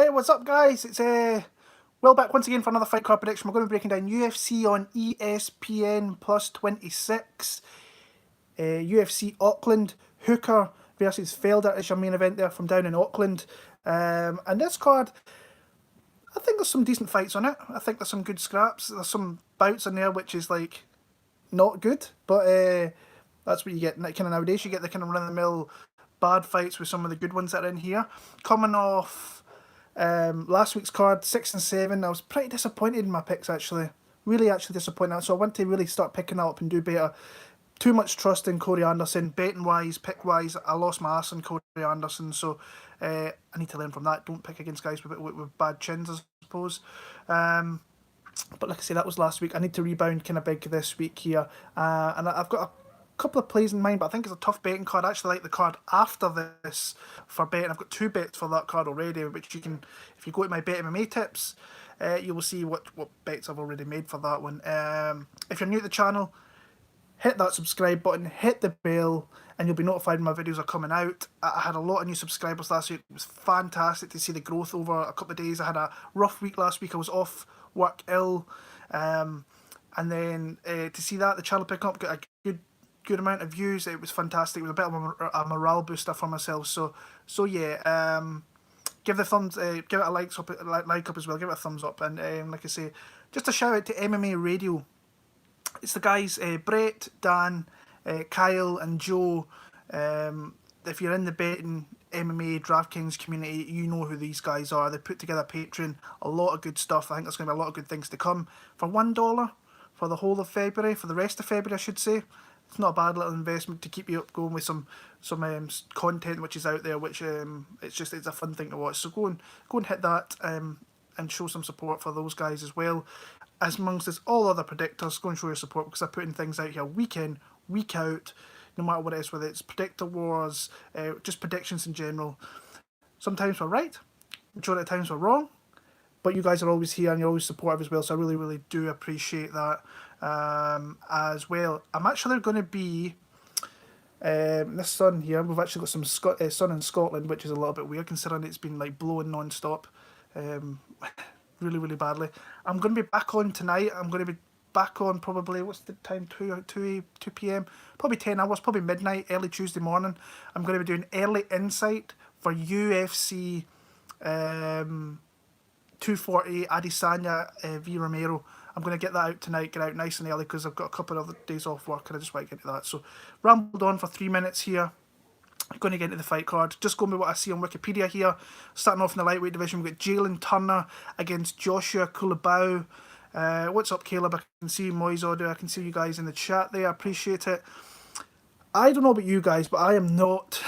Hey, what's up, guys? It's Will back once again for another fight card prediction. We're going to be breaking down UFC on ESPN+26. UFC Auckland, Hooker versus Felder is your main event there from down in Auckland. And this card, I think there's some decent fights on it. I think there's some good scraps. There's some bouts in there which is like not good, but that's what you get kind of nowadays. You get the kind of run-of-the-mill bad fights with some of the good ones that are in here. Coming off last week's card, 6 and 7, I was pretty disappointed in my picks actually. Really disappointed. So I want to really start picking that up and do better. Too much trust in Corey Anderson. Betting wise, pick wise, I lost my ass on Corey Anderson, so I need to learn from that. Don't pick against guys with bad chins, I suppose. But like I say, that was last week. I need to rebound kind of big this week here. And I've got a couple of plays in mind, but I think it's a tough betting card. I actually like the card after this for betting. I've got 2 bets for that card already, which you can, if you go to my Bet MMA tips, you will see what bets I've already made for that one. If you're new to the channel, hit that subscribe button, hit the bell, and you'll be notified when my videos are coming out. I had a lot of new subscribers last week. It was fantastic to see the growth over a couple of days. I had a rough week last week. I was off work ill. And then to see that, the channel pick up, got a good amount of views. It was fantastic. It was a bit of a morale booster for myself. So yeah, give the thumbs, give it a like up as well. Give it a thumbs up. And like I say, just a shout out to MMA Radio. It's the guys, Brett, Dan, Kyle and Joe. If you're in the betting MMA DraftKings community, you know who these guys are. They put together Patreon, a lot of good stuff. I think there's going to be a lot of good things to come. For $1 for the whole of February, for the rest of February I should say, it's not a bad little investment to keep you up going with some content which is out there, which it's a fun thing to watch. So go and hit that and show some support for those guys as well. As amongst us, all other predictors, go and show your support because I'm putting things out here week in, week out, no matter what it is, whether it's predictor wars, just predictions in general. Sometimes we're right, majority of the times we're wrong, but you guys are always here and you're always supportive as well, so I really do appreciate that as well. I'm actually going to be, this sun here, we've actually got some sun in Scotland, which is a little bit weird considering it's been like blowing non-stop. Really badly. I'm going to be back on tonight. I'm going to be back on probably, what's the time, 2 p.m? Probably 10 hours, probably midnight, early Tuesday morning. I'm going to be doing early insight for UFC 240 Adesanya v Romero. I'm going to get that out tonight, get out nice and early because I've got a couple of other days off work and I just want to get into that. So rambled on for 3 minutes here. I'm going to get into the fight card. Just going with what I see on Wikipedia here. Starting off in the lightweight division, we've got Jalen Turner against Joshua Kulabau. What's up, Caleb? I can see Moise Audio. I can see you guys in the chat there. I appreciate it. I don't know about you guys, but I am not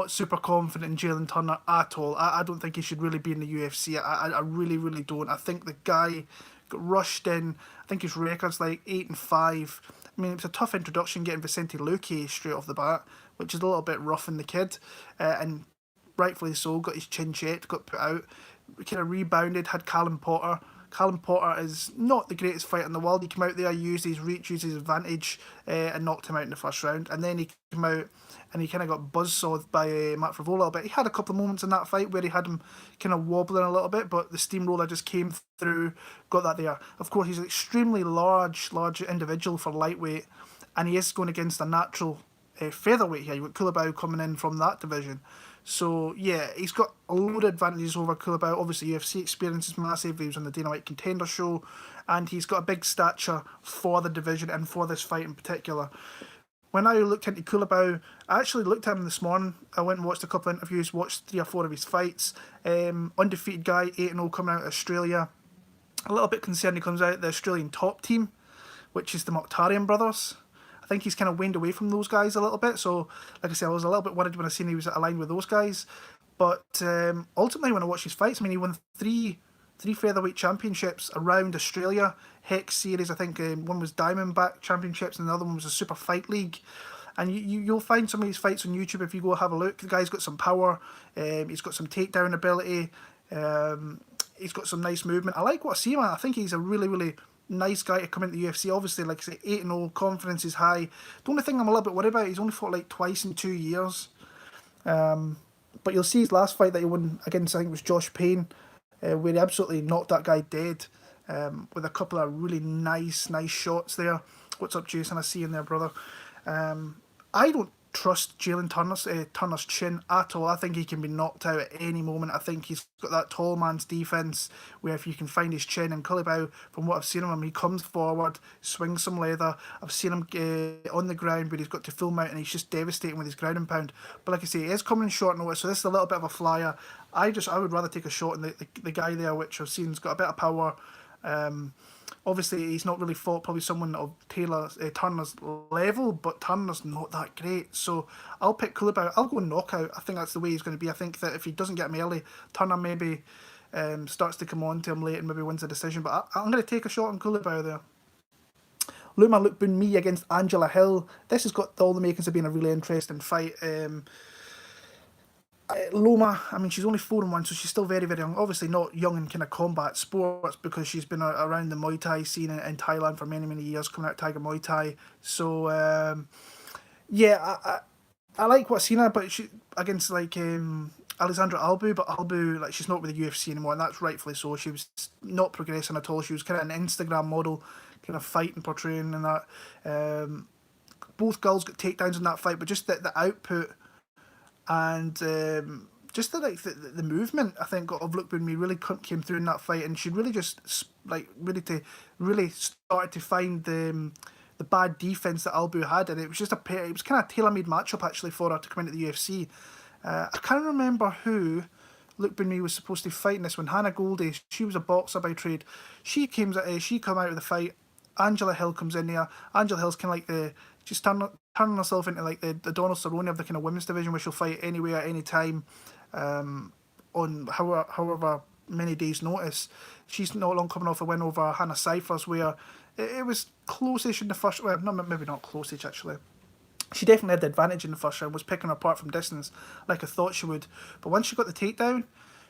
super confident in Jalen Turner at all. I don't think he should really be in the UFC. I really don't. I think the guy got rushed in. I think his record's like 8 and 5. I mean, it was a tough introduction getting Vicente Luque straight off the bat, which is a little bit rough in the kid, and rightfully so. Got his chin checked, got put out, kind of rebounded, had Callan Potter. Callan Potter is not the greatest fighter in the world. He came out there, used his reach, used his advantage, and knocked him out in the first round. And then he came out and he kind of got buzzsawed by Matt Frevola a little bit. He had a couple of moments in that fight where he had him kind of wobbling a little bit, but the steamroller just came through, got that there. Of course, he's an extremely large individual for lightweight, and he is going against a natural featherweight here. You've got Kulabau coming in from that division. So yeah, he's got a load of advantages over Kulabau. Obviously UFC experience is massive. He was on the Dana White Contender Show, and he's got a big stature for the division and for this fight in particular. When I looked into Kulabau, I actually looked at him this morning. I went and watched a couple of interviews, watched 3 or 4 of his fights. Undefeated guy, 8-0 coming out of Australia. A little bit concerned he comes out of the Australian top team, which is the Mokhtarian brothers. I think he's kind of waned away from those guys a little bit. So, like I said, I was a little bit worried when I seen he was aligned with those guys. But ultimately, when I watched his fights, I mean, he won 3 featherweight championships around Australia. Hex series, I think one was Diamondback championships and the other one was a Super Fight League. And you'll find some of his fights on YouTube if you go have a look. The guy's got some power. He's got some takedown ability. He's got some nice movement. I like what I see, man. I think he's a really nice guy to come into the UFC. Obviously, like I say, 8-0, confidence is high. The only thing I'm a little bit worried about, he's only fought like twice in 2 years. But you'll see his last fight that he won against, I think it was Josh Payne, where he absolutely knocked that guy dead, with a couple of really nice shots there. What's up, Jason? I see you in there, brother. I don't trust Jalen Turner's chin at all. I think he can be knocked out at any moment. I think he's got that tall man's defence where if you can find his chin, and Culibao, from what I've seen of him, he comes forward, swings some leather. I've seen him on the ground where he's got to full mount and he's just devastating with his ground and pound. But like I say, he is coming in short notice, so this is a little bit of a flyer. I would rather take a shot on the guy there, which I've seen's got a bit of power. Obviously, he's not really fought probably someone of Turner's level, but Turner's not that great. So I'll pick Culibao. I'll go knockout. I think that's the way he's going to be. I think that if he doesn't get him early, Turner maybe starts to come on to him late and maybe wins the decision. But I'm going to take a shot on Culibao there. Luma Lukbunmi against Angela Hill. This has got all the makings of being a really interesting fight. Loma, I mean, she's only 4-1, so she's still very, very young. Obviously not young in kind of combat sports because she's been around the Muay Thai scene in Thailand for many, many years, coming out of Tiger Muay Thai. So, yeah, I like what I've seen her, but she against like Alexandra Albu, but Albu, like, she's not with the UFC anymore, and that's rightfully so. She was not progressing at all. She was kind of an Instagram model, kind of fighting, portraying, and that. Both girls got takedowns in that fight, but just the output and just the movement, I think, of Lukbunmi really came through in that fight, and she really just really started to find the bad defense that Albu had, and it was just it was kind of a tailor-made matchup actually for her to come into the UFC. I can't remember who Lukbunmi was supposed to fight in this one. Hannah Goldie, she was a boxer by trade. She come out of the fight. Angela Hill comes in there. Angela Hill's kind of like she's turning herself into like the Donald Cerrone of the kind of women's division, where she'll fight anywhere, anytime, on however many days' notice. She's not long coming off a win over Hannah Cyphers, where it was close-ish in the first. Well, no, maybe not close-ish actually. She definitely had the advantage in the first round, was picking her apart from distance like I thought she would. But once she got the takedown,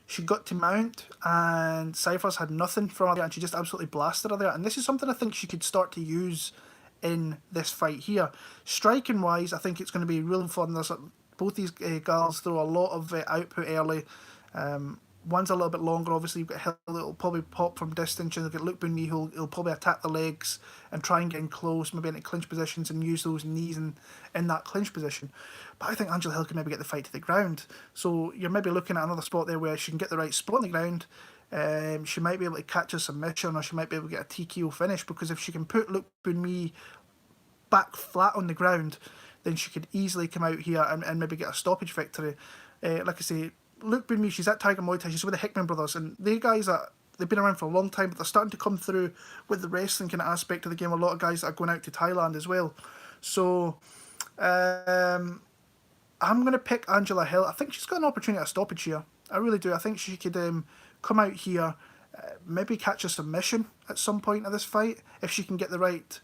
she got to mount, and Cyphers had nothing from her there, and she just absolutely blasted her there. And this is something I think she could start to use in this fight here. Striking wise, I think it's going to be real fun. Both these girls throw a lot of output early. One's a little bit longer, obviously. You've got Hill that'll probably pop from distance. You'll get Lukbunmi who'll probably attack the legs and try and get in close, maybe into clinch positions and use those knees in that clinch position. But I think Angela Hill can maybe get the fight to the ground. So you're maybe looking at another spot there where she can get the right spot on the ground. She might be able to catch a submission, or she might be able to get a TKO finish, because if she can put Lukbunmi back flat on the ground, then she could easily come out here and maybe get a stoppage victory. Like I say, Lukbunmi, she's at Tiger Muay Thai, she's with the Hickman brothers, and they guys they've been around for a long time, but they're starting to come through with the wrestling kind of aspect of the game. A lot of guys that are going out to Thailand as well. So I'm going to pick Angela Hill. I think she's got an opportunity at a stoppage here. I really do. I think she could come out here, maybe catch a submission at some point of this fight if she can get the right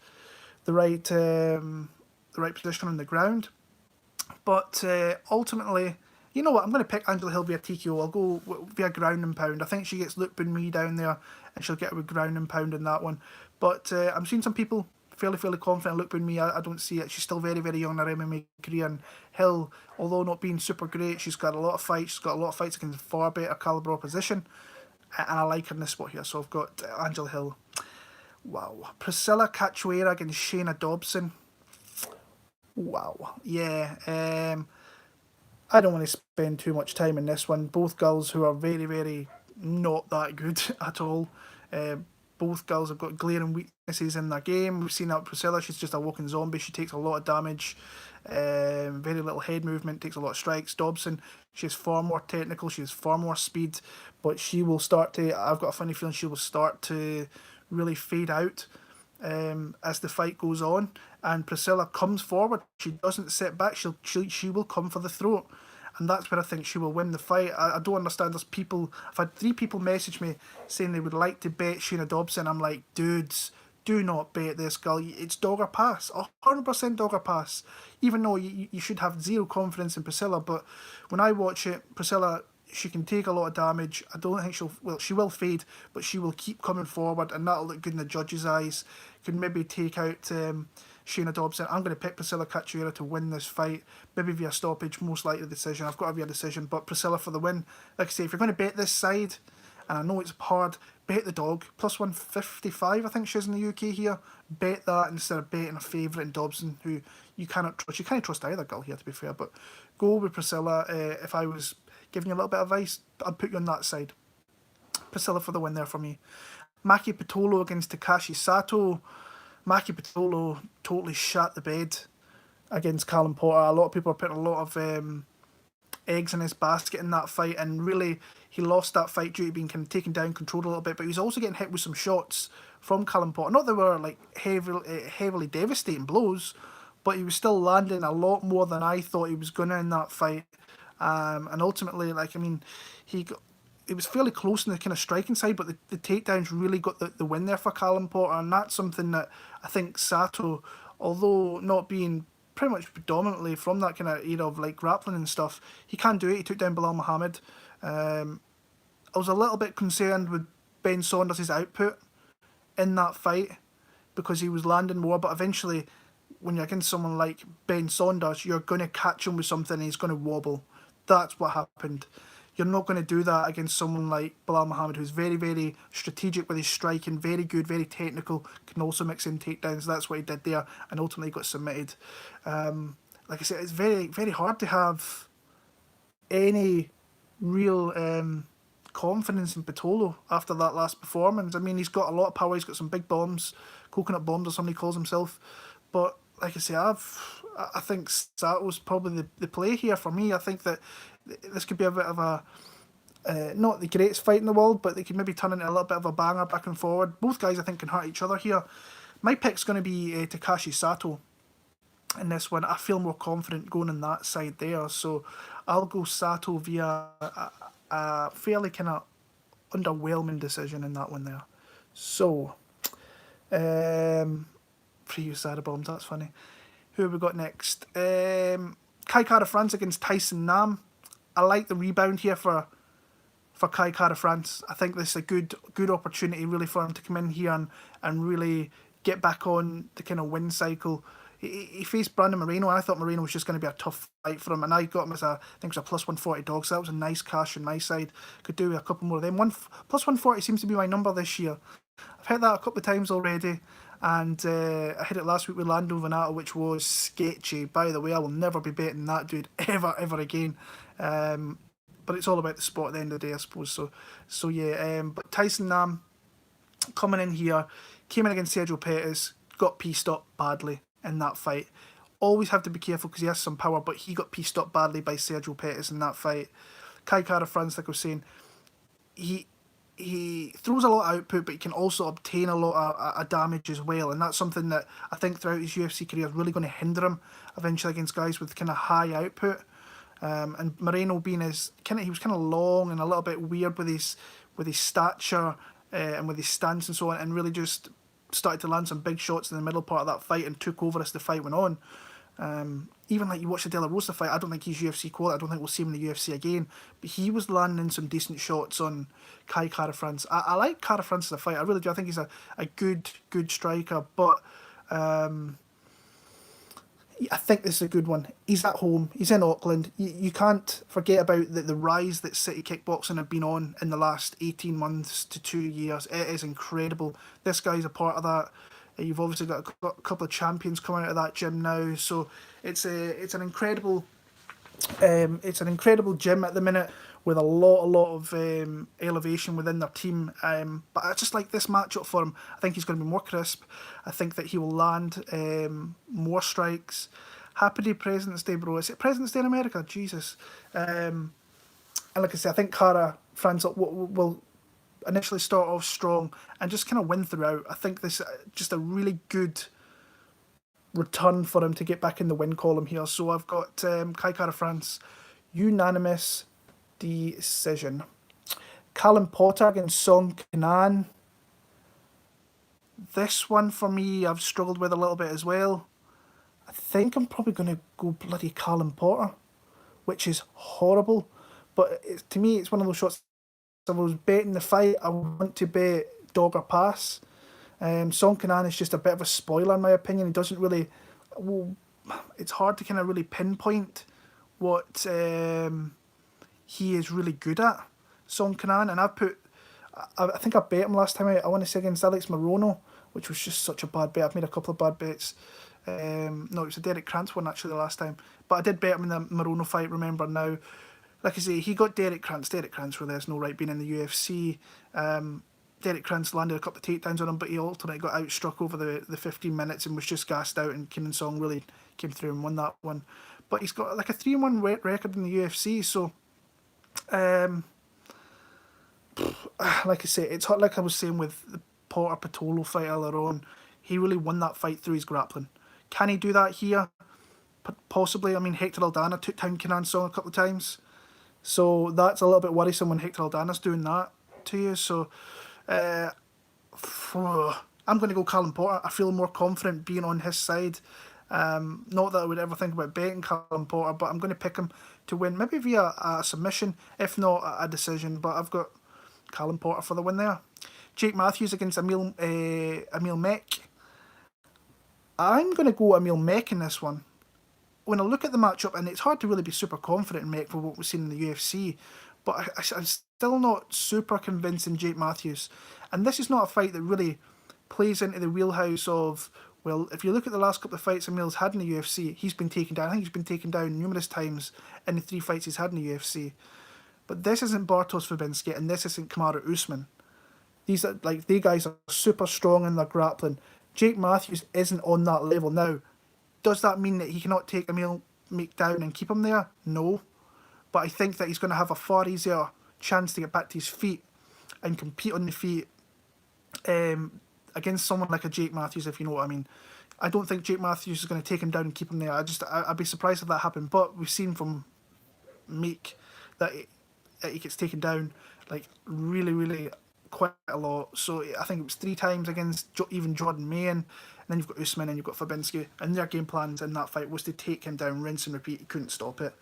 position on the ground. But ultimately, you know what? I'm going to pick Angela Hill via TKO. I'll go via ground and pound. I think she gets Lukbunmi down there, and she'll get with ground and pound in that one. But I'm seeing some people fairly confident in Lukbunmi. I don't see it. She's still very, very young in her MMA career. And Hill, although not being super great, she's got a lot of fights. She's got a lot of fights against far better caliber opposition. And I like her in this spot here. So I've got Angela Hill. Wow. Priscilla Cachoeira against Shana Dobson. Wow. Yeah. I don't want to spend too much time in this one. Both girls who are very, very not that good at all. Both girls have got glaring weaknesses in their game. We've seen that with Priscilla. She's just a walking zombie. She takes a lot of damage. Very little head movement. Takes a lot of strikes. Dobson, she's far more technical. She has far more speed. But she will start to... I've got a funny feeling she will start to really fade out as the fight goes on. And Priscilla comes forward. She doesn't sit back. She will come for the throat. And that's where I think she will win the fight. I don't understand. There's people... I've had 3 people message me saying they would like to bet Shana Dobson. I'm like, dudes, do not bet this girl. It's dog or pass. 100% dog or pass. Even though you should have zero confidence in Priscilla. But when I watch it, Priscilla, she can take a lot of damage. I don't think she will fade, but she will keep coming forward, and that'll look good in the judges' eyes. Can maybe take out Shana Dobson. I'm going to pick Priscilla Cachoeira to win this fight, maybe via stoppage, most likely decision. I've got a via decision, but Priscilla for the win. Like I say, if you're going to bet this side, and I know it's hard, bet the dog. Plus 155, I think she's in the UK here. Bet that instead of betting a favourite in Dobson, who you cannot trust. You can't trust either girl here, to be fair, but go with Priscilla. If I was giving you a little bit of advice, I'd put you on that side. Priscilla for the win there for me. Maki Pitolo against Takashi Sato. Maki Pitolo totally shat the bed against Callan Porter. A lot of people are putting a lot of eggs in his basket in that fight, and really he lost that fight due to being kind of taken down, controlled a little bit, but he was also getting hit with some shots from Callan Porter. Not that they were like heavily devastating blows, but he was still landing a lot more than I thought he was going to in that fight. And ultimately, like, I mean, it was fairly close in the kind of striking side, but the takedowns really got the win there for Callan Porter, and that's something that I think Sato, although not being pretty much predominantly from that kind of era of like grappling and stuff, he can do it. He took down Belal Muhammad. I was a little bit concerned with Ben Saunders' output in that fight because he was landing more, but eventually when you're against someone like Ben Saunders, you're going to catch him with something and he's going to wobble. That's what happened. You're not going to do that against someone like Belal Muhammad, who's very, very strategic with his striking, very good, very technical, can also mix in takedowns. That's what he did there, and ultimately got submitted. Like I said, it's very, very hard to have any real confidence in Pitolo after that last performance. I mean, he's got a lot of power. He's got some big bombs, coconut bombs, or somebody calls himself. But like I say, I think Sato's probably the play here for me. I think that this could be a bit of a not the greatest fight in the world, but they could maybe turn into a little bit of a banger back and forward. Both guys, I think, can hurt each other here. My pick's going to be Takashi Sato in this one. I feel more confident going on that side there, so I'll go Sato via a fairly kind of underwhelming decision in that one there. So, pre-use Sarah bombs, that's funny. Who have we got next? Kai Kara France against Tyson Nam. I like the rebound here for Kai Kara France. I think this is a good opportunity really for him to come in here and really get back on the kind of win cycle. He faced Brandon Moreno, and I thought Moreno was just going to be a tough fight for him, and I got him as I think it was a plus 140 dog, so that was a nice cash on my side. Could do a couple more of them. Plus 140 seems to be my number this year. I've hit that a couple of times already, and I hit it last week with Lando Venato, which was sketchy. By the way, I will never be betting that dude ever again. But it's all about the spot at the end of the day, I suppose. So yeah. But Tyson Nam coming in here, came in against Sergio Pettis, got pieced up badly in that fight. Always have to be careful because he has some power, but he got pieced up badly by Sergio Pettis in that fight. Kai Kara France, like I was saying, he throws a lot of output, but he can also obtain a lot of damage as well, and that's something that I think throughout his UFC career is really going to hinder him eventually against guys with kind of high output. And Moreno being he was kind of long and a little bit weird with his stature and with his stance and so on, and really just started to land some big shots in the middle part of that fight and took over as the fight went on. Even like you watch the De La Rosa fight, I don't think he's UFC quality. I don't think we'll see him in the UFC again, but he was landing some decent shots on Kai Kara France. I like Kara France as a fighter, I really do. I think he's a good striker, but I think this is a good one. He's at home. He's in Auckland. You can't forget about the rise that City Kickboxing have been on in the last 18 months to 2 years. It is incredible. This guy's a part of that. You've obviously got a couple of champions coming out of that gym now. So it's an incredible gym at the minute with a lot of elevation within their team. But I just like this matchup for him. I think he's going to be more crisp. I think that he will land more strikes. Happy President's Day, bro. Is it President's Day in America? Jesus. And like I said, I think Kara France will initially start off strong and just kind of win throughout. I think this is just a really good return for him to get back in the win column here. So I've got Kai Kara France, unanimous decision. Callan Porter against Song Kenan. This one for me, I've struggled with a little bit as well. I think I'm probably going to go bloody Callan Porter, which is horrible. But to me, it's one of those shots. If I was betting the fight, I want to bet dog or pass. Song Kenan is just a bit of a spoiler in my opinion. He doesn't really, well, it's hard to kind of really pinpoint what he is really good at, Song Kenan. And I think I bet him last time out, I want to say against Alex Morono, which was just such a bad bet. I've made a couple of bad bets. No, it was a Derek Krantz one actually the last time. But I did bet him in the Morono fight, remember now. Like I say, he got Derek Krantz. Derek Krantz really has no right being in the UFC. Derek Krantz landed a couple of takedowns on him, but he ultimately got outstruck over the 15 minutes and was just gassed out, and Kenan Song really came through and won that one. But he's got like a 3-1 record in the UFC, so like I say, it's hot. Like I was saying with the Porter Pitolo fight earlier on, he really won that fight through his grappling. Can he do that here? Possibly. I mean, Hector Aldana took down Kenan Song a couple of times, so that's a little bit worrisome when Hector Aldana's doing that to you. So I'm going to go Callan Porter. I feel more confident being on his side. Not that I would ever think about betting Callan Porter, but I'm going to pick him to win, maybe via a submission, if not a decision. But I've got Callan Porter for the win there. Jake Matthews against Emil Meek. I'm going to go Emil Meek in this one. When I look at the matchup, and it's hard to really be super confident in Meek for what we've seen in the UFC, but I'm still not super convinced in Jake Matthews. And this is not a fight that really plays into the wheelhouse of, well, if you look at the last couple of fights Emil's had in the UFC, he's been taken down. I think he's been taken down numerous times in the 3 fights he's had in the UFC. But this isn't Bartosz Fabinski, and this isn't Kamaru Usman. These guys are super strong in their grappling. Jake Matthews isn't on that level now. Does that mean that he cannot take Emil Meek down and keep him there? No. But I think that he's going to have a far easier chance to get back to his feet and compete on the feet against someone like a Jake Matthews, if you know what I mean. I don't think Jake Matthews is going to take him down and keep him there. I'd be surprised if that happened. But we've seen from Meek that he gets taken down like really, really quite a lot. So I think it was 3 times against even Jordan Mayen, and then you've got Usman and you've got Fabinski, and their game plans in that fight was to take him down, rinse and repeat. He couldn't stop it.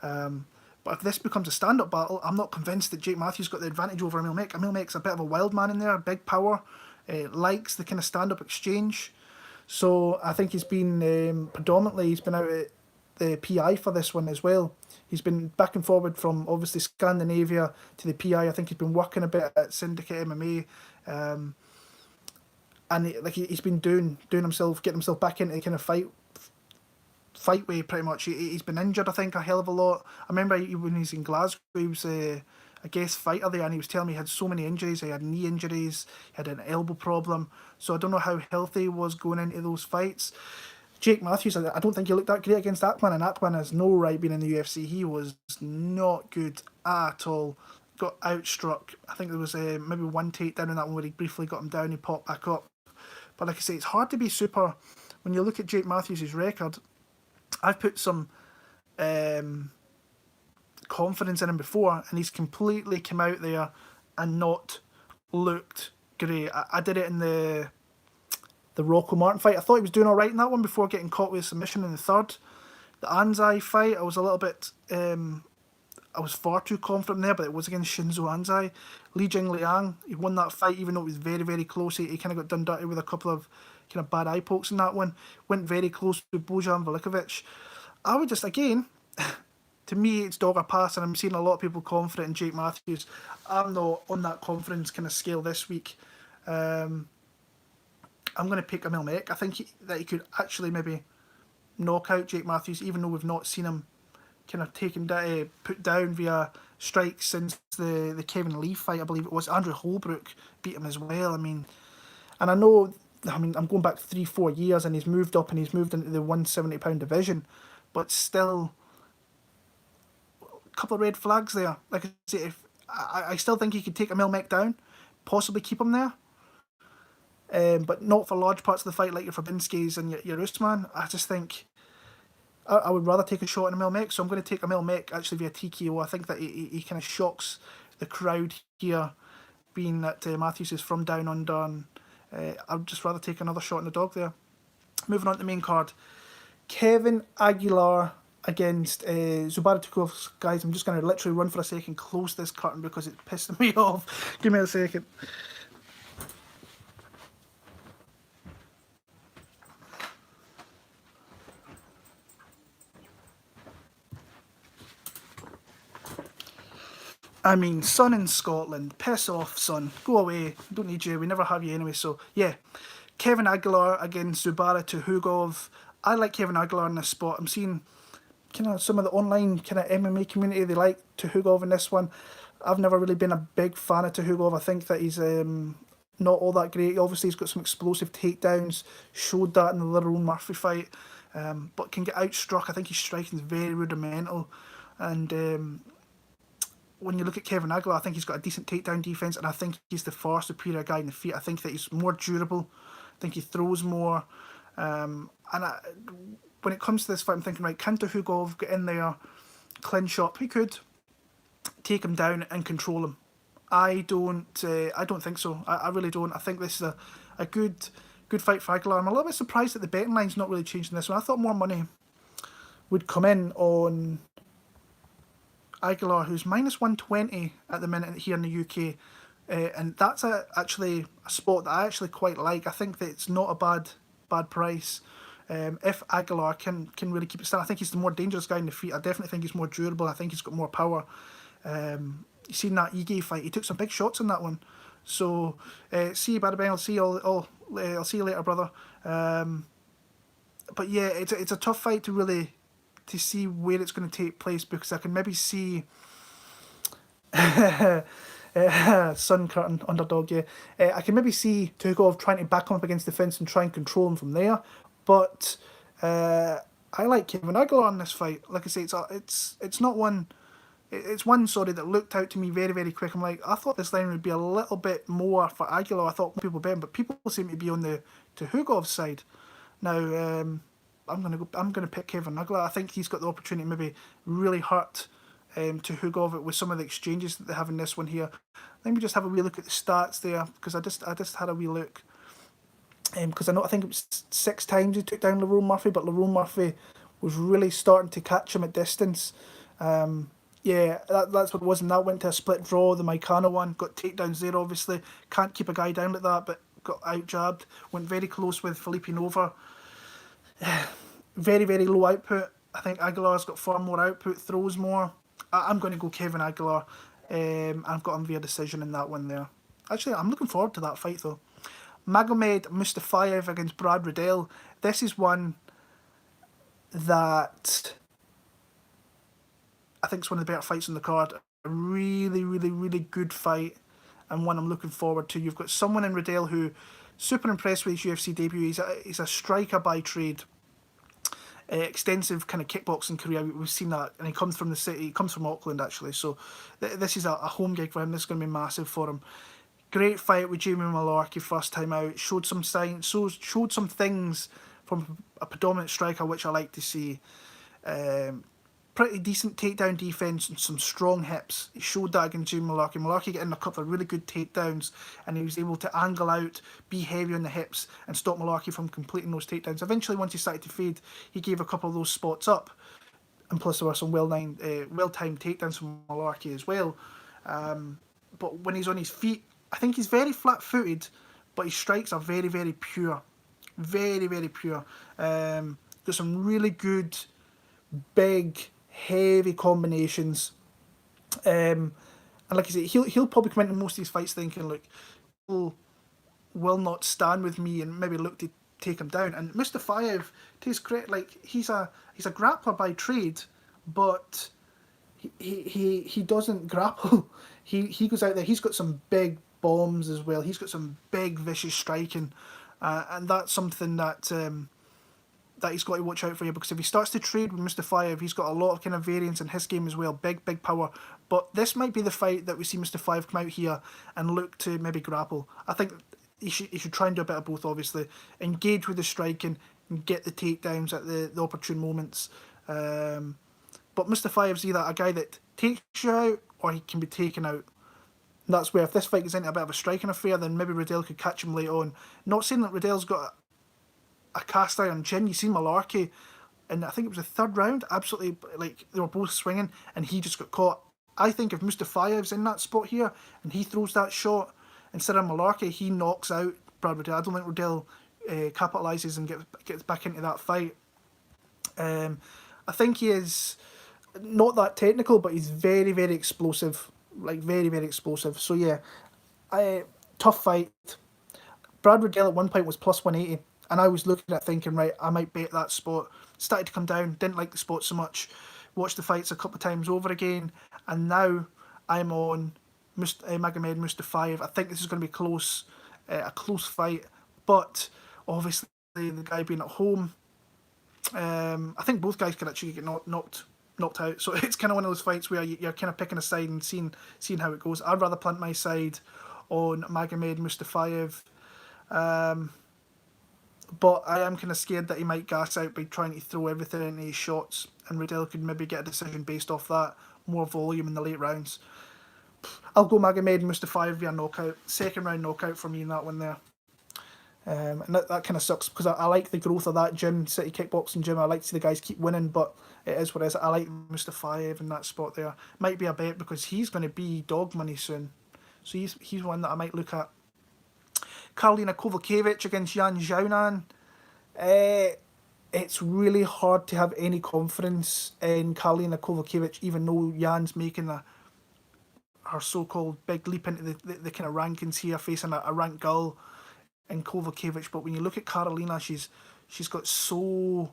But if this becomes a stand-up battle, I'm not convinced that Jake Matthews got the advantage over Emil Meek. Emil Meek's a bit of a wild man in there, big power, likes the kind of stand-up exchange. So I think he's been predominantly, he's been out at the PI for this one as well. He's been back and forward from obviously Scandinavia to the PI. I think he's been working a bit at Syndicate MMA, and he's been doing himself, getting himself back into the kind of fight way pretty much. He's been injured, I think, a hell of a lot. I remember when he was in Glasgow, he was a guest fighter there, and he was telling me he had so many injuries. He had knee injuries, he had an elbow problem. So I don't know how healthy he was going into those fights. Jake Matthews, I don't think he looked that great against Akman, and Akman has no right being in the UFC. He was not good at all. Got outstruck. I think there was maybe one takedown in that one where he briefly got him down, he popped back up. But like I say, it's hard to be super... When you look at Jake Matthews' record, I've put some confidence in him before, and he's completely come out there and not looked great. I did it in the Rocco Martin fight. I thought he was doing all right in that one before getting caught with a submission in the third. The Anzai fight, I was a little bit... I was far too confident there, but it was against Shinzo Anzai. Li Jingliang, he won that fight even though it was very, very close. He kind of got done dirty with a couple of kind of bad eye pokes in that one. Went very close with Bojan Veljkovic. I would just, again, to me, it's dog or pass, and I'm seeing a lot of people confident in Jake Matthews. I'm not on that confidence kind of scale this week. I'm going to pick Emil Meek. I think that he could actually maybe knock out Jake Matthews, even though we've not seen him kind of taken down, put down via strikes since the Kevin Lee fight, I believe it was. Andrew Holbrook beat him as well. I mean, and I'm going back 3-4 years, and he's moved up and he's moved into the 170-pound division, but still a couple of red flags there. Like I say, I still think he could take Emil Meek down, possibly keep him there. But not for large parts of the fight like your Fabinski's and your Usman. I just think I would rather take a shot at Emil Meek, so I'm going to take Emil Meek actually via TKO. I think that he kind of shocks the crowd here, being that Matthews is from down under, and I would just rather take another shot in the dog there. Moving on to the main card, Kevin Aguilar against Zubaiara Tukhugov. Guys, I'm just going to literally run for a second, close this curtain because it's pissing me off. Give me a second. I mean, son in Scotland, piss off, son. Go away. Don't need you. We never have you anyway. So, yeah. Kevin Aguilar against Zubaiara Tukhugov. I like Kevin Aguilar in this spot. I'm seeing kind of some of the online kind of MMA community, they like Tukhugov in this one. I've never really been a big fan of Tukhugov. I think that he's not all that great. Obviously, he's got some explosive takedowns. Showed that in the Little Murphy fight. But can get outstruck. I think his striking is very rudimental. And when you look at Kevin Aguilar, I think he's got a decent takedown defense, and I think he's the far superior guy in the feet. I think that he's more durable. I think he throws more. When it comes to this fight, I'm thinking, right, can Tukhugov get in there, clinch up? He could take him down and control him. I don't think so. I really don't. I think this is a good fight for Aguilar. I'm a little bit surprised that the betting line's not really changing this one. I thought more money would come in on Aguilar, who's minus 120 at the minute here in the UK. And that's actually a spot that I actually quite like. I think that it's not a bad price. If Aguilar can really keep it stand, I think he's the more dangerous guy in the feet. I definitely think he's more durable. I think he's got more power. You seen that Ige fight? He took some big shots in that one. So see you, Bada Bang. I'll see you I'll see you later, brother. But yeah, it's a tough fight to see where it's going to take place, because I can maybe see Sun Curtain underdog. Yeah, I can maybe see Tukhugov trying to back him up against the fence and try and control him from there. But I like Kevin Aguilar in this fight. Like I say, it's not one. It's one, sorry, that looked out to me very, very quick. I'm like, I thought this line would be a little bit more for Aguilar. I thought people bet, but people seem to be on the Tukhugov's side. Now, I'm gonna pick Kevin Aguilar. I think he's got the opportunity to maybe really hurt Tukhugov with some of the exchanges that they have in this one here. Let me just have a wee look at the stats there, because I just had a wee look. Because I think it was 6 times he took down Lerone Murphy, but Lerone Murphy was really starting to catch him at distance. Yeah, that's what it was, and that went to a split draw. The Maikano one got takedowns there, obviously. Can't keep a guy down like that, but got out-jabbed. Went very close with Felipe Nova. Very, very low output. I think Aguilar's got far more output, throws more. I'm going to go Kevin Aguilar. I've got him via decision in that one there. Actually, I'm looking forward to that fight, though. Magomed Mustafaev against Brad Riddell. This is one that I think is one of the better fights on the card. A really, really, really good fight, and one I'm looking forward to. You've got someone in Riddell who super impressed with his UFC debut. He's a striker by trade. Extensive kind of kickboxing career. We've seen that, and he comes from the city. He comes from Auckland, actually. So this is a home gig for him. This is going to be massive for him. Great fight with Jamie Malarkey first time out. Showed some signs. Showed some things from a predominant striker, which I like to see. Pretty decent takedown defense and some strong hips. He showed that against Jamie Malarkey. Malarkey getting a couple of really good takedowns, and he was able to angle out, be heavy on the hips, and stop Malarkey from completing those takedowns. Eventually, once he started to fade, he gave a couple of those spots up, and plus there were some well-timed takedowns from Malarkey as well. But when he's on his feet, I think he's very flat-footed, but his strikes are very, very pure. Very, very pure. Got some really good, big, heavy combinations. And like I say, he'll probably come into most of these fights thinking, look, people will not stand with me and maybe look to take him down. And Mustafaev, to his credit, like he's a grappler by trade, but he doesn't grapple. He goes out there. He's got some big bombs as well. He's got some big vicious striking, and that's something that he's got to watch out for you, because if he starts to trade with Mustafaev, he's got a lot of kind of variance in his game as well. Big power. But this might be the fight that we see Mustafaev come out here and look to maybe grapple. I think he should try and do a bit of both, obviously. Engage with the striking and get the takedowns at the opportune moments. But Mustafaev's either a guy that takes you out or he can be taken out. And that's where, if this fight gets into a bit of a striking affair, then maybe Riddell could catch him late on. Not saying that Riddell's got a cast iron chin. You seen Malarkey, and I think it was the third round, absolutely, like, they were both swinging and he just got caught. I think if Mustafaev's in that spot here and he throws that shot instead of Malarkey, he knocks out Brad Riddell. I don't think Riddell capitalises and gets back into that fight. I think he is not that technical, but he's very, very explosive. like very, very explosive. So yeah, tough fight. Brad Riddell at one point was plus 180, and I was looking at thinking, right, I might bet that spot. Started to come down, didn't like the spot so much. Watched the fights a couple of times over again, and now I'm on Magomed Mustafaev. I think this is going to be close, a close fight, but obviously the guy being at home, I think both guys could actually get knocked out. So it's kind of one of those fights where you're kind of picking a side and seeing how it goes. I'd rather plant my side on Magomed Mustafaev. But I am kind of scared that he might gas out by trying to throw everything into his shots, and Riddell could maybe get a decision based off that. More volume in the late rounds. I'll go Magomed Mustafaev via knockout. Second round knockout for me in that one there. And that kind of sucks because I like the growth of that gym, City Kickboxing gym. I like to see the guys keep winning, but it is what it is. I like Mustafaev in that spot there. Might be a bet because he's going to be dog money soon. So he's one that I might look at. Karolina Kowalkiewicz against Xioanan. It's really hard to have any confidence in Karolina Kowalkiewicz, even though Jan's making her so-called big leap into the kind of rankings here, facing a ranked girl in Kowalkiewicz. But when you look at Karolina, she's got so...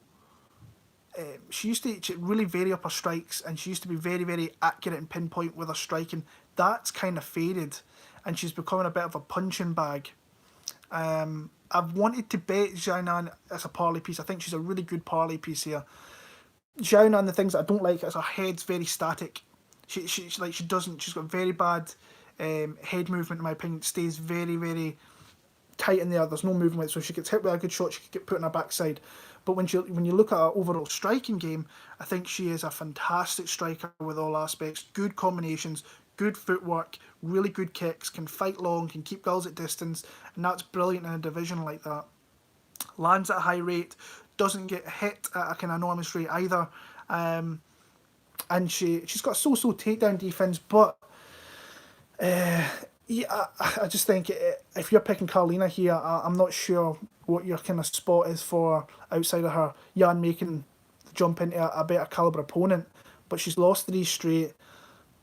she used to really vary up her strikes, and she used to be very, very accurate and pinpoint with her striking. That's kind of faded, and she's becoming a bit of a punching bag. I've wanted to bet Xioanan as a parlay piece. I think she's a really good parlay piece here. Xioanan, the things that I don't like is her head's very static. She's got very bad head movement in my opinion. It stays very, very tight in there. There's no movement, so if she gets hit with a good shot, she could get put on her backside. But when you look at her overall striking game, I think she is a fantastic striker with all aspects. Good combinations, good footwork, really good kicks, can fight long, can keep girls at distance, and that's brilliant in a division like that. Lands at a high rate, doesn't get hit at a kind of enormous rate either. And she's got a so-so takedown defense, but yeah, I just think if you're picking Karolina here, I'm not sure what your kind of spot is for outside of her. Jan making the jump into a better caliber opponent, but she's lost 3 straight.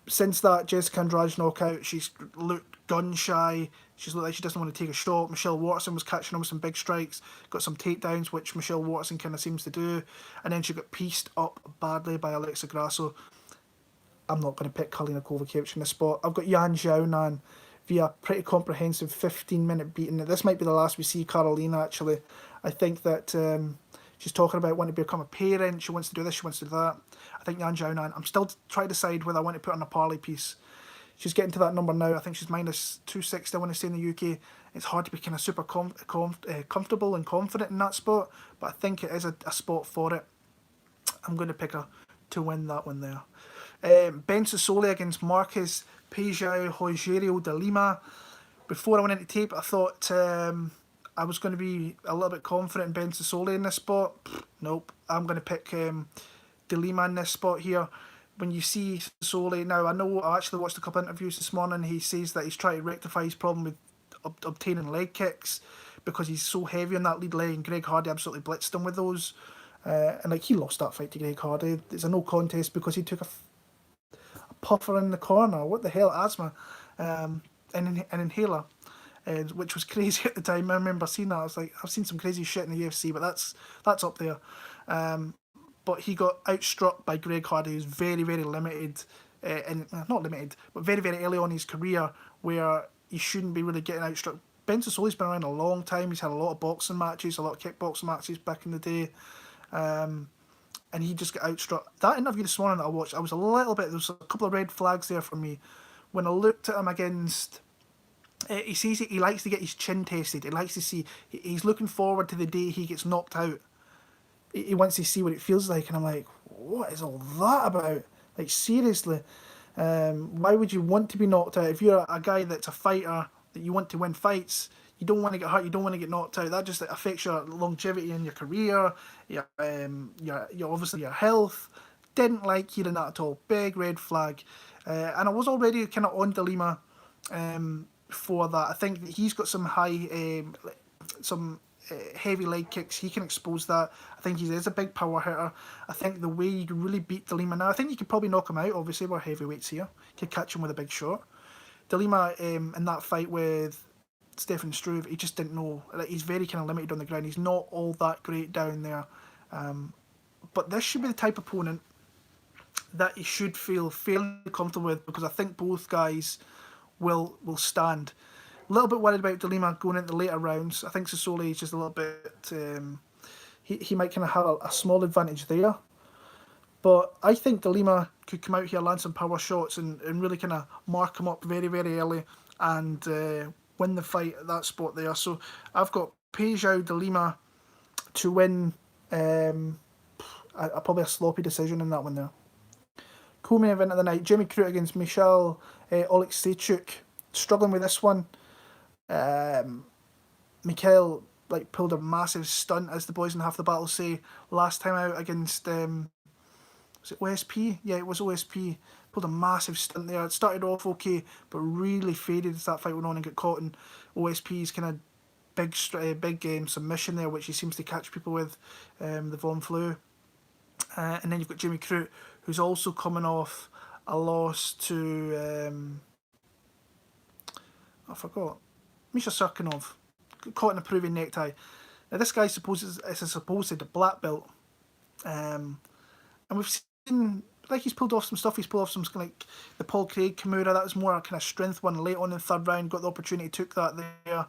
Since that Jessica Andrade knockout, she's looked gun shy. She's looked like she doesn't want to take a shot. Michelle Watterson was catching her with some big strikes, got some takedowns, which Michelle Watterson kind of seems to do, and then she got pieced up badly by Alexa Grasso. I'm not going to pick Karolina Kowalkiewicz in this spot. I've got Xioanan via a pretty comprehensive 15-minute beating. This might be the last we see Karolina, actually. I think that she's talking about wanting to become a parent. She wants to do this, she wants to do that. I think Xioanan, I'm still trying to decide whether I want to put on a parlay piece. She's getting to that number now. I think she's minus 260, I want to say, in the UK. It's hard to be kind of super comfortable and confident in that spot, but I think it is a spot for it. I'm going to pick her to win that one there. Ben Sosoli against Marcus Pejao Rogerio de Lima. Before I went into tape, I thought I was going to be a little bit confident in Ben Sosoli in this spot. Nope. I'm going to pick de Lima in this spot here. When you see Sosoli, now I know I actually watched a couple of interviews this morning. He says that he's trying to rectify his problem with obtaining leg kicks because he's so heavy on that lead leg, and Greg Hardy absolutely blitzed him with those. And like, he lost that fight to Greg Hardy. It's a no contest because he took a puffer in the corner. What the hell, asthma, an inhaler, which was crazy at the time. I remember seeing that. I was like, I've seen some crazy shit in the UFC, but that's up there. But he got outstruck by Greg Hardy, who's very, very limited, and not limited, but very, very early on in his career, where he shouldn't be really getting outstruck. Ben Sosoli's been around a long time. He's had a lot of boxing matches, a lot of kickboxing matches back in the day. And he just got outstruck. That interview this morning that I watched, I was a little bit, there was a couple of red flags there for me. When I looked at him against, he says he likes to get his chin tested. He likes to see, he's looking forward to the day he gets knocked out. He wants to see what it feels like. And I'm like, what is all that about? Like, seriously, why would you want to be knocked out? If you're a guy that's a fighter, that you want to win fights, you don't want to get hurt, you don't want to get knocked out. That just affects your longevity in your career, your obviously your health. Didn't like hearing that at all. Big red flag. And I was already kind of on de Lima for that. I think that he's got some high, some heavy leg kicks. He can expose that. I think he is a big power hitter. I think the way you could really beat Lima now, I think you could probably knock him out. Obviously, we're heavyweights here. You could catch him with a big shot. Lima, in that fight with Stefan Struve, he just didn't know. Like, he's very kind of limited on the ground. He's not all that great down there. But this should be the type of opponent that he should feel fairly comfortable with, because I think both guys will stand. A little bit worried about De Lima going into the later rounds. I think Sosoli is just a little bit... he might kind of have a small advantage there. But I think De Lima could come out here, land some power shots, and really kind of mark him up very, very early and win the fight at that spot there. So I've got Peugeot De Lima to win probably a sloppy decision in that one there. Co-main event of the night, Jimmy Crute against Michel Oleksiejczuk. Struggling with this one. Michel pulled a massive stunt, as the boys in Half the Battle say, last time out against was it OSP? Yeah, it was OSP. Pulled a massive stunt there. It started off okay, but really faded as that fight went on and got caught in OSP's kind of big submission there, which he seems to catch people with, the Von Flue. And then you've got Jimmy Crute, who's also coming off a loss to I forgot. Misha Serkinov, caught in a Peruvian necktie. Now this guy is a supposed black belt, and we've seen he's pulled off some stuff. He's pulled off some like the Paul Craig Cachoeira. That was more a kind of strength one late on in the third round. Got the opportunity, took that there.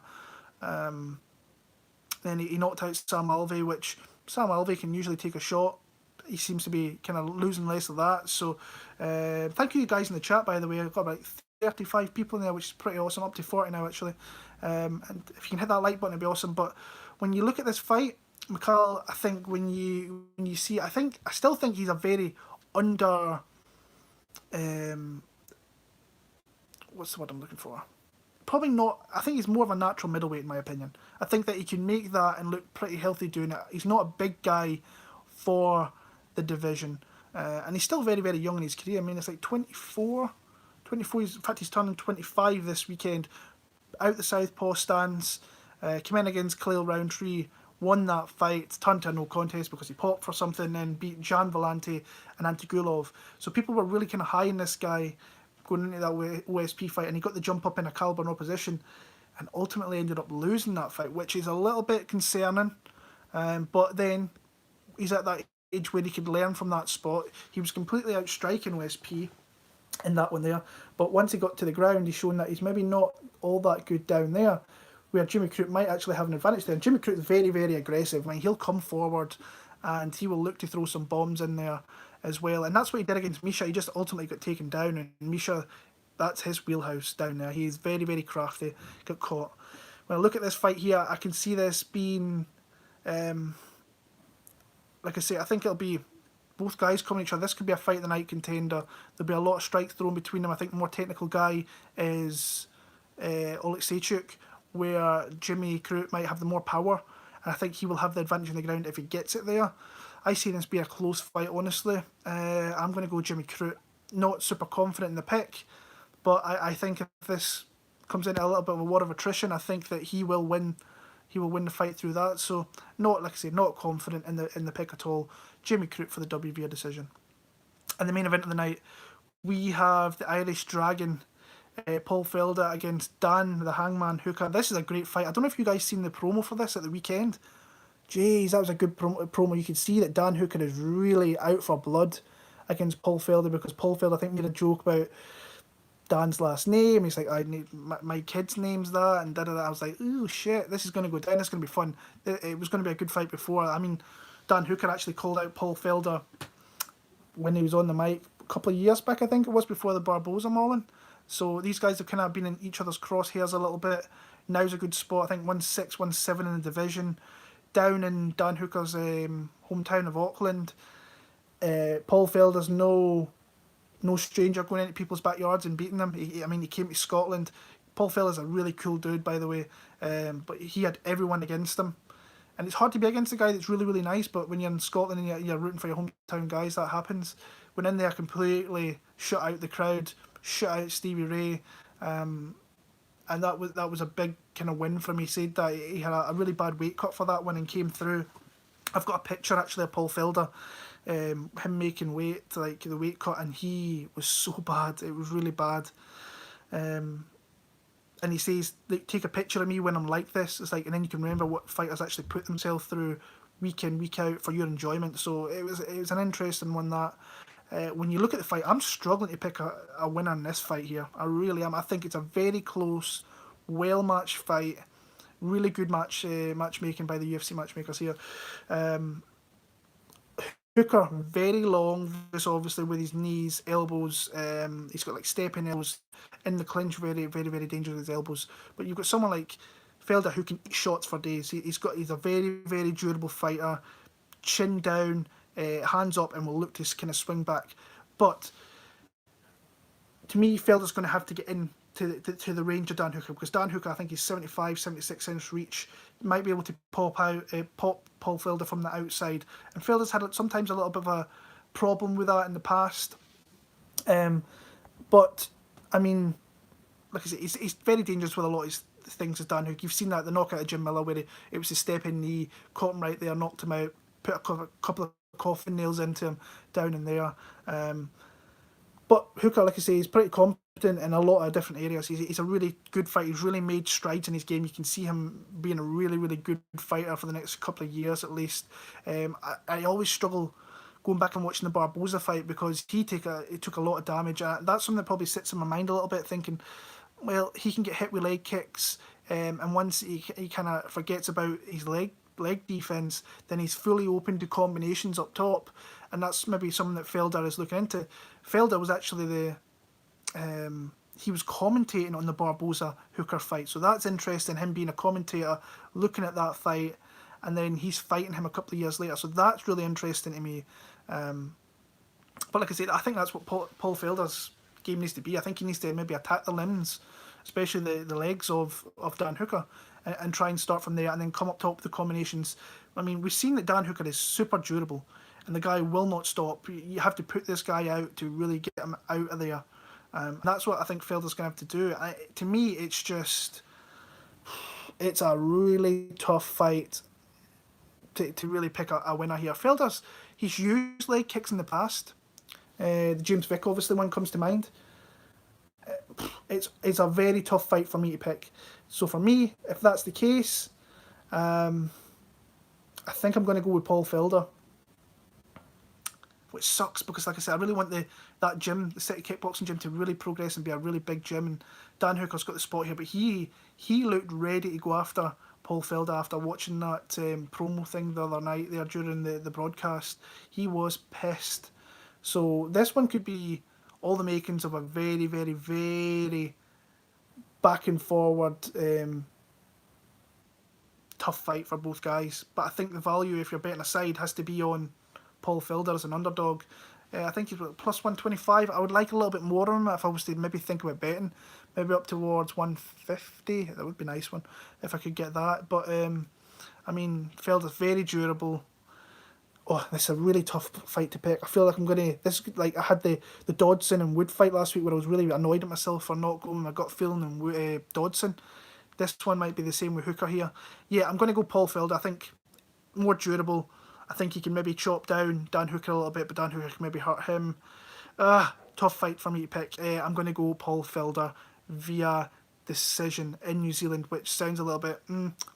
Then he knocked out Sam Alvey, which Sam Alvey can usually take a shot. He seems to be kind of losing less of that. So thank you guys in the chat, by the way. I've got about 35 people in there, which is pretty awesome. Up to 40 now, actually. And if you can hit that like button, it'd be awesome. But when you look at this fight, Michel, I think when you see, I still think he's a very under. What's the word I'm looking for? Probably not. I think he's more of a natural middleweight, in my opinion. I think that he can make that and look pretty healthy doing it. He's not a big guy for the division, and he's still very, very young in his career. I mean, it's like 24. In fact, he's turning 25 this weekend. Out the southpaw stance, came in against Khalil Roundtree, won that fight, turned to a no contest because he popped for something, then beat Jan Vellante and Antigulov. So people were really kind of high in this guy going into that OSP fight, and he got the jump up in a caliber and opposition, and ultimately ended up losing that fight, which is a little bit concerning. But then he's at that age where he could learn from that spot. He was completely outstriking OSP in that one there, but once he got to the ground, he's shown that he's maybe not all that good down there, where Jimmy Crute might actually have an advantage there. And Jimmy Crute is very, very aggressive. I mean, he'll come forward and he will look to throw some bombs in there as well, and that's what he did against Misha. He just ultimately got taken down, and Misha, that's his wheelhouse down there. He's very, very crafty. Got caught. When I look at this fight here, I can see this being like I say, I think it'll be both guys coming at each other. This could be a fight of the night contender. There'll be a lot of strikes thrown between them. I think the more technical guy is Oleksiejczuk, where Jimmy Crute might have the more power, and I think he will have the advantage on the ground if he gets it there. I see this be a close fight, honestly. I'm going to go Jimmy Crute. Not super confident in the pick, but I think if this comes into a little bit of a war of attrition, I think that he will win. He will win the fight through that. So, not, like I say, not confident in the pick at all. Jimmy Crute for the WBA decision. And the main event of the night, we have the Irish Dragon, Paul Felder against Dan the Hangman Hooker. This is a great fight. I don't know if you guys seen the promo for this at the weekend. Jeez, that was a good promo. You could see that Dan Hooker is really out for blood against Paul Felder, because Paul Felder, I think, made a joke about Dan's last name. He's like, I need my kid's name's that, and da-da-da. I was like, ooh, shit, this is going to go down. It's going to be fun. It was going to be a good fight before. I mean, Dan Hooker actually called out Paul Felder when he was on the mic a couple of years back, I think it was, before the Barboza mauling. So these guys have kind of been in each other's crosshairs a little bit. Now's a good spot. I think 1-6, 1-7 in the division. Down in Dan Hooker's hometown of Auckland. Paul Felder's no stranger going into people's backyards and beating them. He came to Scotland. Paul Felder's a really cool dude, by the way. But he had everyone against him. And it's hard to be against a guy that's really, really nice, but when you're in Scotland and you're rooting for your hometown guys, that happens. Went in there, completely shut out the crowd, shut out Stevie Ray, and and that was a big kind of win for him. He said that he had a really bad weight cut for that one and came through. I've got a picture actually of Paul Felder, him making weight, like the weight cut, and he was so bad. It was really bad. And he says, like, take a picture of me when I'm like this. It's like, and then you can remember what fighters actually put themselves through week in, week out for your enjoyment. So it was an interesting one that. When you look at the fight, I'm struggling to pick a winner in this fight here. I really am. I think it's a very close, well-matched fight. Really good matchmaking by the UFC matchmakers here. Hooker, very long, obviously with his knees, elbows. He's got like stepping elbows in the clinch. Very, very, very dangerous with his elbows. But you've got someone like Felder who can eat shots for days. He's a very, very durable fighter. Chin down, hands up, and will look to kind of swing back. But to me, Felder's going to have to get in to the range of Dan Hooker, because Dan Hooker, I think he's 75, 76 inch reach. He might be able to pop Paul Felder from the outside. And Felder's had sometimes a little bit of a problem with that in the past. But, I mean, like I said, he's very dangerous with a lot of his things as Dan Hooker. You've seen that, the knockout of Jim Miller, where it was a step-in knee, caught him right there, knocked him out, put a couple of coffin nails into him down in there. But Hooker, like I say, he's pretty competent in a lot of different areas. He's a really good fighter. He's really made strides in his game. You can see him being a really, really good fighter for the next couple of years at least. I always struggle going back and watching the Barboza fight, because he took a lot of damage. That's something that probably sits in my mind a little bit, thinking, well, he can get hit with leg kicks, and once he kind of forgets about his leg defense, then he's fully open to combinations up top, and that's maybe something that Felder is looking into. Felder was actually he was commentating on the Barboza Hooker fight, so that's interesting, him being a commentator, looking at that fight, and then he's fighting him a couple of years later, so that's really interesting to me. But like I said, I think that's what Paul Felder's game needs to be. I think he needs to maybe attack the limbs, especially the legs of Dan Hooker, and try and start from there, and then come up top with the combinations. I mean, we've seen that Dan Hooker is super durable, and the guy will not stop. You have to put this guy out to really get him out of there. That's what I think Felder's going to have to do. To me, it's a really tough fight to really pick a winner here. He's used leg kicks in the past. The James Vick, obviously, one comes to mind. It's a very tough fight for me to pick. So for me, if that's the case, I think I'm going to go with Paul Felder. Which sucks, because like I said, I really want that gym, the City Kickboxing gym, to really progress and be a really big gym. And Dan Hooker's got the spot here, but he looked ready to go after Paul Felder after watching that promo thing the other night there during the broadcast. He was pissed. So this one could be all the makings of a very, very, very back and forward tough fight for both guys. But I think the value, if you're betting a side, has to be on Paul Felder as an underdog. I think he's plus 125. I would like a little bit more on him if I was to maybe think about betting. Maybe up towards 150. That would be a nice one if I could get that. But, I mean, Felder's very durable. Oh, this is a really tough fight to pick. I feel like I'm going to... This, like, I had the Dodson and Wood fight last week where I was really annoyed at myself for not going with my gut feeling on Dodson. This one might be the same with Hooker here. Yeah, I'm going to go Paul Felder. I think more durable. I think he can maybe chop down Dan Hooker a little bit, but Dan Hooker can maybe hurt him. Tough fight for me to pick. I'm going to go Paul Felder via decision in New Zealand, which sounds a little bit,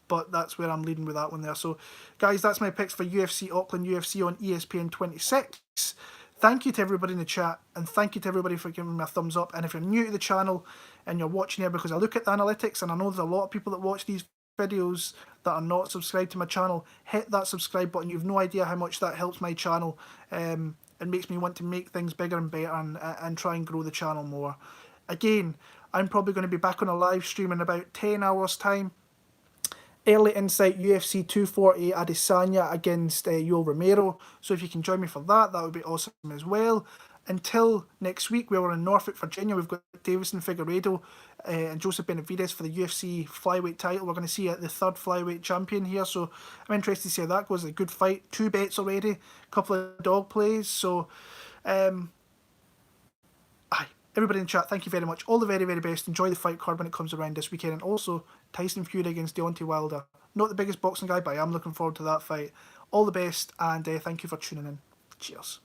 but that's where I'm leading with that one there. So, guys, that's my picks for UFC Auckland, UFC on ESPN+26. Thank you to everybody in the chat, and thank you to everybody for giving me a thumbs up. And if you're new to the channel and you're watching here, because I look at the analytics, and I know there's a lot of people that watch these videos that are not subscribed to my channel, hit that subscribe button. You've no idea how much that helps my channel and makes me want to make things bigger and better and try and grow the channel more. Again, I'm probably going to be back on a live stream in about 10 hours time. Early Insight UFC 240 Adesanya against Yoel Romero. So if you can join me for that, that would be awesome as well. Until next week, where we're in Norfolk, Virginia, we've got Davison Figueiredo and Joseph Benavidez for the UFC flyweight title. We're going to see the third flyweight champion here, so I'm interested to see how that goes. A good fight, 2 bets already, a couple of dog plays. So, everybody in chat, thank you very much. All the very, very best. Enjoy the fight card when it comes around this weekend. And also, Tyson Fury against Deontay Wilder. Not the biggest boxing guy, but I am looking forward to that fight. All the best, and thank you for tuning in. Cheers.